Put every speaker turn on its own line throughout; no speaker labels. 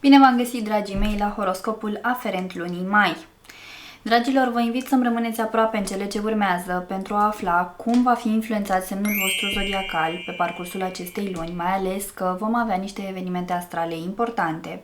Bine v-am găsit, dragii mei, la horoscopul aferent lunii mai. Dragilor, vă invit să-mi rămâneți aproape în cele ce urmează pentru a afla cum va fi influențat semnul vostru zodiacal pe parcursul acestei luni, mai ales că vom avea niște evenimente astrale importante.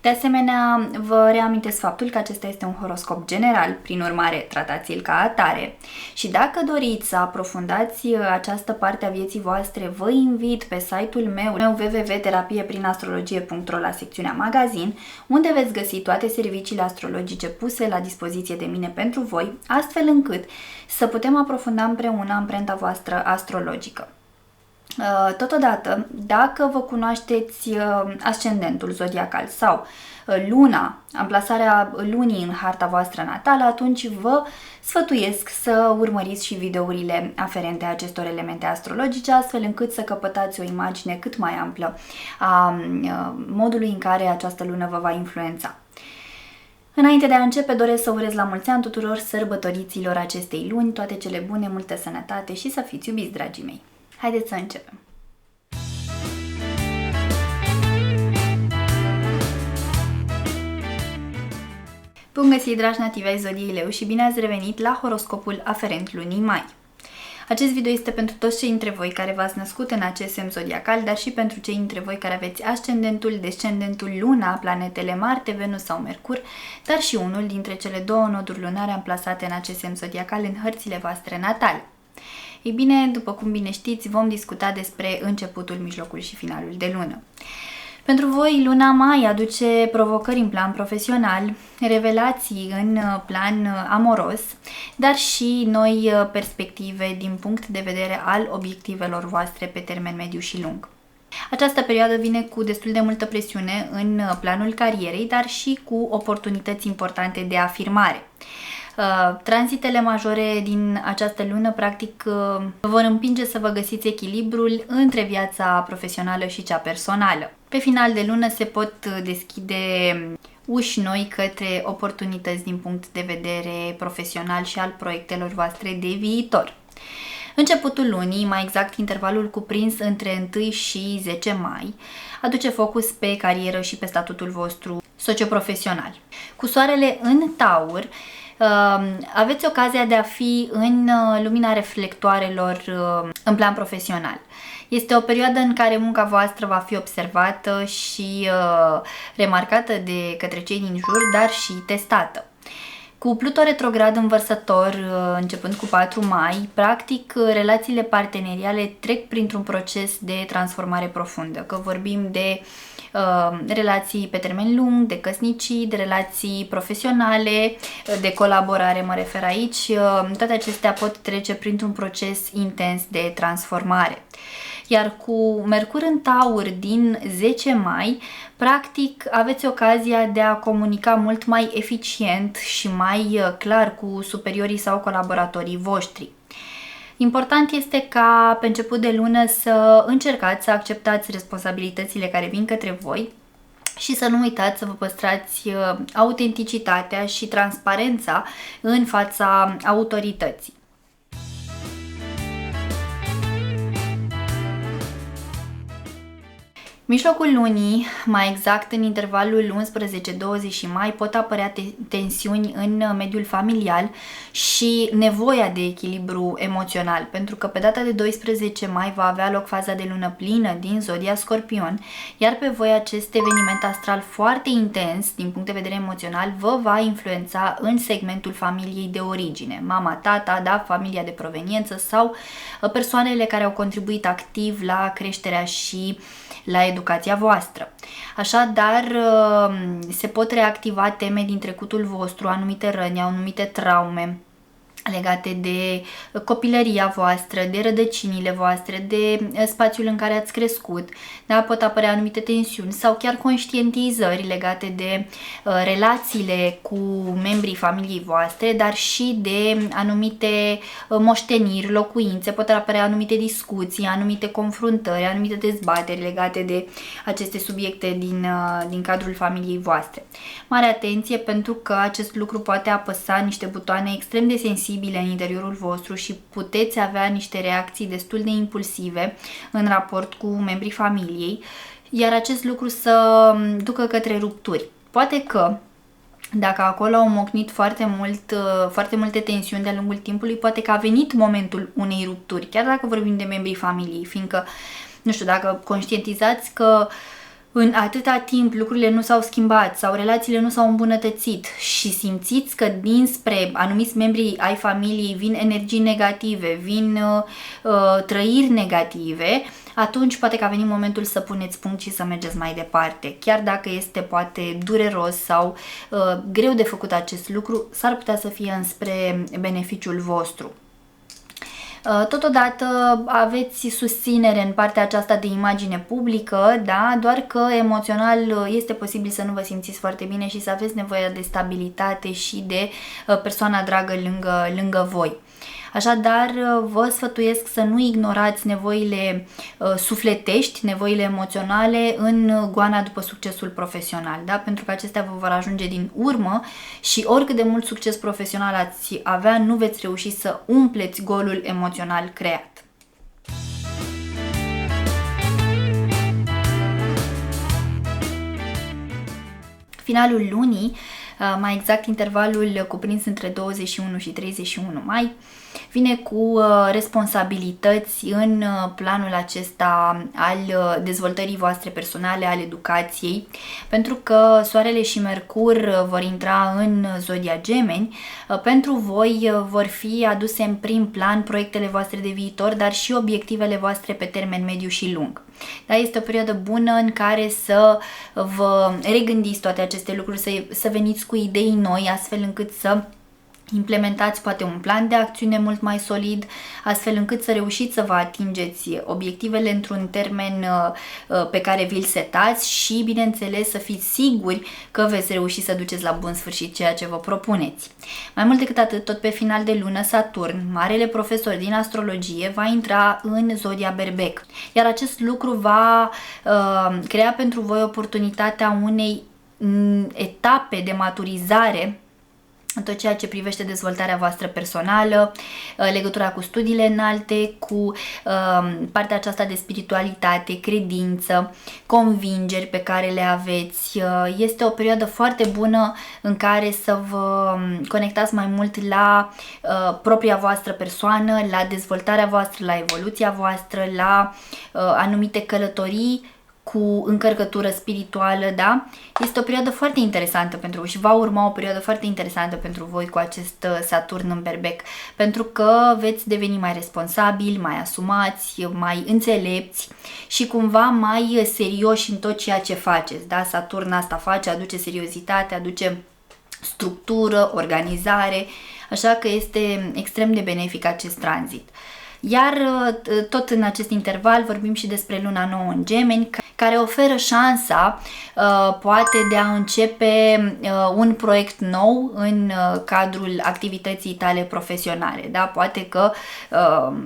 De asemenea, vă reamintesc faptul că acesta este un horoscop general, prin urmare, tratați-l ca atare. Și dacă doriți să aprofundați această parte a vieții voastre, vă invit pe site-ul meu www.terapieprin-astrologie.ro la secțiunea magazin, unde veți găsi toate serviciile astrologice puse la dispoziție de mine pentru voi, astfel încât să putem aprofunda împreună amprenta voastră astrologică. Totodată, dacă vă cunoașteți ascendentul zodiacal sau luna, amplasarea lunii în harta voastră natală, atunci vă sfătuiesc să urmăriți și videourile aferente acestor elemente astrologice, astfel încât să căpătați o imagine cât mai amplă a modului în care această lună vă va influența. Înainte de a începe, doresc să urez la mulți ani tuturor sărbătoriților acestei luni, toate cele bune, multă sănătate și să fiți iubiți, dragii mei! Haideți să începem! Bun găsit, dragi nativi ai zodiei Leu, și bine ați revenit la horoscopul aferent lunii mai. Acest video este pentru toți cei dintre voi care v-ați născut în acest semn zodiacal, dar și pentru cei dintre voi care aveți ascendentul, descendentul, luna, planetele Marte, Venus sau Mercur, dar și unul dintre cele două noduri lunare amplasate în acest semn zodiacal în hărțile voastre natale. Ei bine, după cum bine știți, vom discuta despre începutul, mijlocul și finalul de lună. Pentru voi, luna mai aduce provocări în plan profesional, revelații în plan amoros, dar și noi perspective din punct de vedere al obiectivelor voastre pe termen mediu și lung. Această perioadă vine cu destul de multă presiune în planul carierei, dar și cu oportunități importante de afirmare. Tranzitele majore din această lună practic vă vor împinge să vă găsiți echilibrul între viața profesională și cea personală. Pe final de lună se pot deschide uși noi către oportunități din punct de vedere profesional și al proiectelor voastre de viitor. Începutul lunii, mai exact intervalul cuprins între 1 și 10 mai, aduce focus pe carieră și pe statutul vostru socioprofesional. Cu soarele în Taur, aveți ocazia de a fi în lumina reflectoarelor în plan profesional. Este o perioadă în care munca voastră va fi observată și remarcată de către cei din jur, dar și testată. Cu Pluto retrograd în Vărsător, începând cu 4 mai, practic relațiile parteneriale trec printr-un proces de transformare profundă, că vorbim de relații pe termen lung, de căsnicii, de relații profesionale, de colaborare mă refer aici, toate acestea pot trece printr-un proces intens de transformare. Iar cu Mercur în Taur din 10 mai, practic aveți ocazia de a comunica mult mai eficient și mai clar cu superiorii sau colaboratorii voștri. Important este ca pe început de lună să încercați să acceptați responsabilitățile care vin către voi și să nu uitați să vă păstrați autenticitatea și transparența în fața autorității. Mijlocul lunii, mai exact în intervalul 11-20 mai, pot apărea tensiuni în mediul familial și nevoia de echilibru emoțional, pentru că pe data de 12 mai va avea loc faza de lună plină din zodia Scorpion, iar pe voi acest eveniment astral foarte intens din punct de vedere emoțional vă va influența în segmentul familiei de origine, mama, tata, da, familia de proveniență sau persoanele care au contribuit activ la creșterea și la educația voastră. Așadar, se pot reactiva teme din trecutul vostru, anumite răni, anumite traume legate de copilăria voastră, de rădăcinile voastre, de spațiul în care ați crescut, da? Pot apărea anumite tensiuni sau chiar conștientizări legate de relațiile cu membrii familiei voastre, dar și de anumite moșteniri, locuințe, pot apărea anumite discuții, anumite confruntări, anumite dezbateri legate de aceste subiecte din cadrul familiei voastre. Mare atenție, pentru că acest lucru poate apăsa niște butoane extrem de sensibile în interiorul vostru și puteți avea niște reacții destul de impulsive în raport cu membrii familiei iar acest lucru să ducă către rupturi. Poate că dacă acolo au mocnit foarte multe tensiuni de-a lungul timpului, poate că a venit momentul unei rupturi, chiar dacă vorbim de membrii familiei, fiindcă, nu știu, dacă conștientizați că în atâta timp lucrurile nu s-au schimbat sau relațiile nu s-au îmbunătățit și simțiți că dinspre anumiți membri ai familiei vin energii negative, vin trăiri negative, atunci poate că a venit momentul să puneți punct și să mergeți mai departe. Chiar dacă este poate dureros sau greu de făcut acest lucru, s-ar putea să fie înspre beneficiul vostru. Totodată aveți susținere în partea aceasta de imagine publică, da? Doar că emoțional este posibil să nu vă simțiți foarte bine și să aveți nevoie de stabilitate și de persoana dragă lângă voi. Așadar, vă sfătuiesc să nu ignorați nevoile sufletești, nevoile emoționale în goana după succesul profesional, da? Pentru că acestea vă vor ajunge din urmă și oricât de mult succes profesional ați avea, nu veți reuși să umpleți golul emoțional creat. Finalul lunii, mai exact intervalul cuprins între 21 și 31 mai, vine cu responsabilități în planul acesta al dezvoltării voastre personale, al educației, pentru că Soarele și Mercur vor intra în zodia Gemeni. Pentru voi vor fi aduse în prim plan proiectele voastre de viitor, dar și obiectivele voastre pe termen mediu și lung. Da, este o perioadă bună în care să vă regândiți toate aceste lucruri, să veniți cu idei noi, astfel încât să implementați poate un plan de acțiune mult mai solid, astfel încât să reușiți să vă atingeți obiectivele într-un termen pe care vi-l setați și, bineînțeles, să fiți siguri că veți reuși să duceți la bun sfârșit ceea ce vă propuneți. Mai mult decât atât, tot pe final de lună, Saturn, marele profesor din astrologie, va intra în zodia Berbec, iar acest lucru va crea pentru voi oportunitatea unei etape de maturizare în tot ceea ce privește dezvoltarea voastră personală, legătura cu studiile înalte, cu partea aceasta de spiritualitate, credință, convingeri pe care le aveți. Este o perioadă foarte bună în care să vă conectați mai mult la propria voastră persoană, la dezvoltarea voastră, la evoluția voastră, la anumite călătorii cu încărcătură spirituală, da? Este o perioadă foarte interesantă pentru voi și va urma o perioadă foarte interesantă pentru voi cu acest Saturn în Berbec, pentru că veți deveni mai responsabili, mai asumați, mai înțelepți și cumva mai serioși în tot ceea ce faceți, da? Saturn asta face, aduce seriozitate, aduce structură, organizare, așa că este extrem de benefic acest tranzit. Iar tot în acest interval vorbim și despre luna nouă în Gemeni, care oferă șansa poate de a începe un proiect nou în cadrul activității tale profesionale. Da? Poate că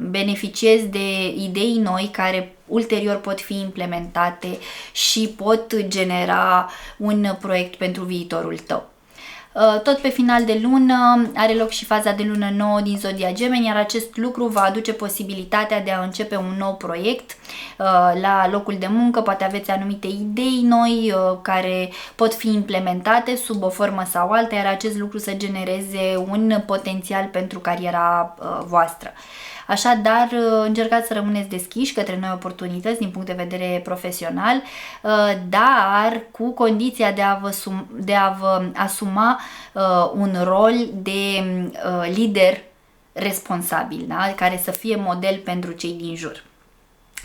beneficiezi de idei noi care ulterior pot fi implementate și pot genera un proiect pentru viitorul tău. Tot pe final de lună are loc și faza de lună nouă din zodia Gemeni, iar acest lucru va aduce posibilitatea de a începe un nou proiect la locul de muncă. Poate aveți anumite idei noi care pot fi implementate sub o formă sau alta, iar acest lucru să genereze un potențial pentru cariera voastră. Așadar, încercați să rămâneți deschiși către noi oportunități din punct de vedere profesional, dar cu condiția de a vă asuma un rol de lider responsabil, da? Care să fie model pentru cei din jur.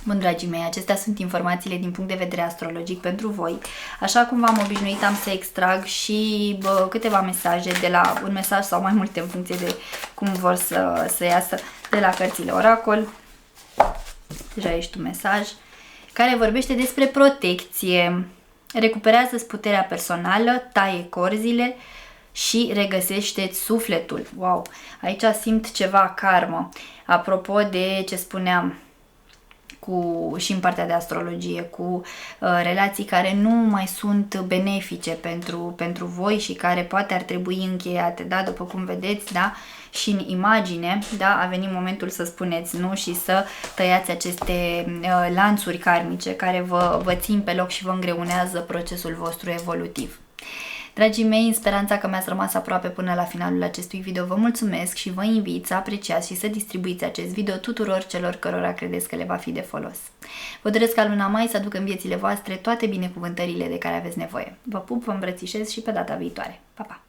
Bun, dragii mei, acestea sunt informațiile din punct de vedere astrologic pentru voi. Așa cum v-am obișnuit, am să extrag și câteva mesaje de la un mesaj sau mai multe în funcție de cum vor să iasă de la cărțile Oracol. Deja ești un mesaj care vorbește despre protecție. Recuperează-ți puterea personală, taie corzile și regăsește-ți sufletul. Wow! Aici simt ceva karmă. Apropo de ce spuneam, și în partea de astrologie, cu relații care nu mai sunt benefice pentru voi și care poate ar trebui încheiate, da? După cum vedeți, da? Și în imagine, da? A venit momentul să spuneți nu și să tăiați aceste lanțuri karmice care vă țin pe loc și vă îngreunează procesul vostru evolutiv. Dragii mei, în speranța că mi-ați rămas aproape până la finalul acestui video, vă mulțumesc și vă invit să apreciați și să distribuiți acest video tuturor celor cărora credeți că le va fi de folos. Vă doresc ca luna mai să aducă în viețile voastre toate binecuvântările de care aveți nevoie. Vă pup, vă îmbrățișez și pe data viitoare. Pa, pa!